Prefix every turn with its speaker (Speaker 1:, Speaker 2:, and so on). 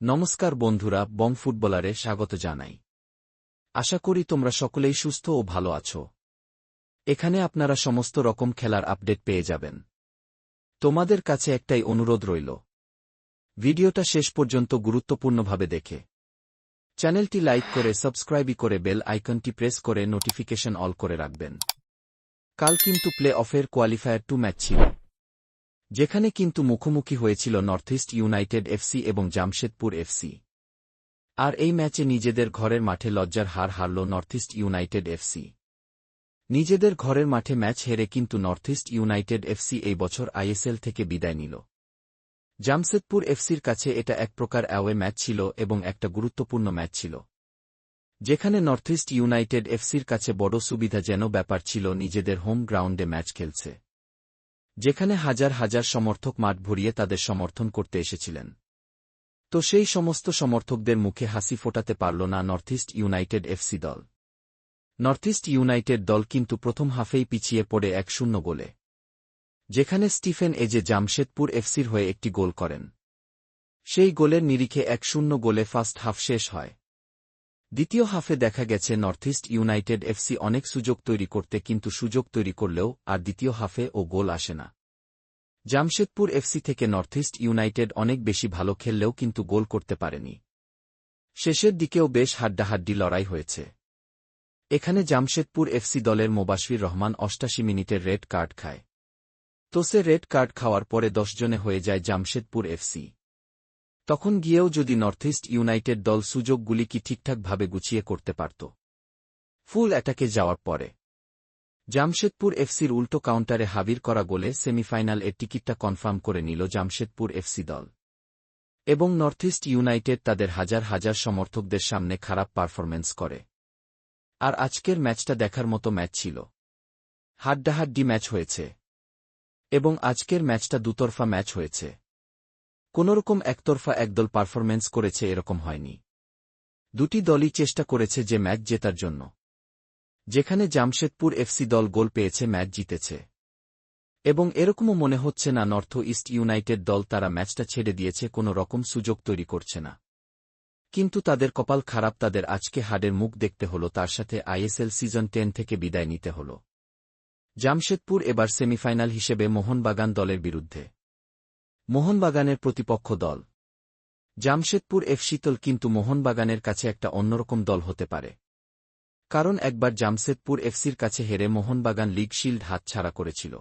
Speaker 1: নমস্কার বন্ধুরা, বং ফুটবলারে স্বাগত জানাই। আশা করি তোমরা সকলেই সুস্থ ও ভালো আছো। এখানে আপনারা সমস্ত রকম খেলার আপডেট পেয়ে যাবেন। তোমাদের কাছে একটাই অনুরোধ রইল, ভিডিওটা শেষ পর্যন্ত গুরুত্বপূর্ণভাবে দেখে চ্যানেলটি লাইক করে সাবস্ক্রাইবই করে বেল আইকনটি প্রেস করে নোটিফিকেশন অল করে রাখবেন। কাল কিন্তু প্লে অফের কোয়ালিফায়ার 2 ম্যাচ ছিল, যেখানে কিন্তু মুখোমুখি হয়েছিল নর্থ ইস্ট ইউনাইটেড এফসি এবং জামশেদপুর এফসি। আর এই ম্যাচে নিজেদের ঘরের মাঠে লজ্জার হার হারল নর্থ ইস্ট ইউনাইটেড এফসি। নিজেদের ঘরের মাঠে ম্যাচ হেরে কিন্তু নর্থ ইস্ট ইউনাইটেড এফসি এই বছর আইএসএল থেকে বিদায় নিল। জামশেদপুর এফসির কাছে এটা এক প্রকার অ্যাওয়ে ম্যাচ ছিল এবং একটা গুরুত্বপূর্ণ ম্যাচ ছিল, যেখানে নর্থ ইস্ট ইউনাইটেড এফসির কাছে বড় সুবিধা যেন ব্যাপার ছিল নিজেদের হোম গ্রাউন্ডে ম্যাচ খেলছে, যেখানে হাজার হাজার সমর্থক মাঠ ভরিয়ে তাদের সমর্থন করতে এসেছিলেন। তো সেই সমস্ত সমর্থকদের মুখে হাসি ফোটাতে পারল না নর্থ ইস্ট ইউনাইটেড এফসি দল। নর্থ ইস্ট ইউনাইটেড দল কিন্তু প্রথম হাফেই পিছিয়ে পড়ে 1-0 গোলে, যেখানে স্টিফেন এজে জামশেদপুর এফসির হয়ে একটি গোল করেন। সেই গোলের নিরিখে 1-0 গোলে ফার্স্ট হাফ শেষ হয়। দ্বিতীয় হাফে দেখা গেছে নর্থ ইস্ট ইউনাইটেড এফসি অনেক সুযোগ তৈরি করতে কিন্তু সুযোগ তৈরি করলেও আর দ্বিতীয় হাফে ও গোল আসে না। জামশেদপুর এফসি থেকে নর্থ ইস্ট ইউনাইটেড অনেক বেশি ভালো খেললেও কিন্তু গোল করতে পারেনি। শেষের দিকেও বেশ হাড্ডাহাড্ডি লড়াই হয়েছে। এখানে জামশেদপুর এফসি দলের মোবাশির রহমান 88 মিনিটের রেড কার্ড খায়। তো সে রেড কার্ড খাওয়ার পরে 10 জনে হয়ে যায় জামশেদপুর এফসি। তখন গিয়েও যদি নর্থ ইস্ট ইউনাইটেড দল সুযোগগুলি কি ঠিকঠাকভাবে গুছিয়ে করতে পারত, ফুল অ্যাটাকে যাওয়ার পরে জামশেদপুর এফসির উল্টো কাউন্টারে হাবির করা গোলে সেমিফাইনাল এর টিকিটটা কনফার্ম করে নিল জামশেদপুর এফসি দল। এবং নর্থ ইস্ট ইউনাইটেড তাদের হাজার হাজার সমর্থকদের সামনে খারাপ পারফরম্যান্স করে। আর আজকের ম্যাচটা দেখার মতো ম্যাচ ছিল, হাড্ডাহাড্ডি ম্যাচ হয়েছে এবং আজকের ম্যাচটা দুতরফা ম্যাচ হয়েছে। কোনোরকম একতরফা একদল পারফরম্যান্স করেছে এরকম হয়নি। দুটি দলই চেষ্টা করেছে যে ম্যাচ জেতার জন্য, যেখানে জামশেদপুর এফসি দল গোল পেয়েছে, ম্যাচ জিতেছে। এবং এরকমও মনে হচ্ছে না নর্থ ইস্ট ইউনাইটেড দল তারা ম্যাচটা ছেড়ে দিয়েছে, কোনো রকম সুযোগ তৈরি করছে না। কিন্তু তাদের কপাল খারাপ, তাদের আজকে হারের মুখ দেখতে হল, তার সাথে আইএসএল সিজন 10 থেকে বিদায় নিতে হল। জামশেদপুর এবার সেমিফাইনাল হিসেবে মোহনবাগান দলের বিরুদ্ধে। মোহনবাগানের প্রতিপক্ষ দল জামশেদপুর এফসি দল, কিন্তু মোহনবাগানের কাছে একটা অন্যরকম দল হতে পারে, কারণ একবার জামশেদপুর এফসির কাছে হেরে মোহনবাগান লিগ শিল্ড হাতছাড়া করেছিল।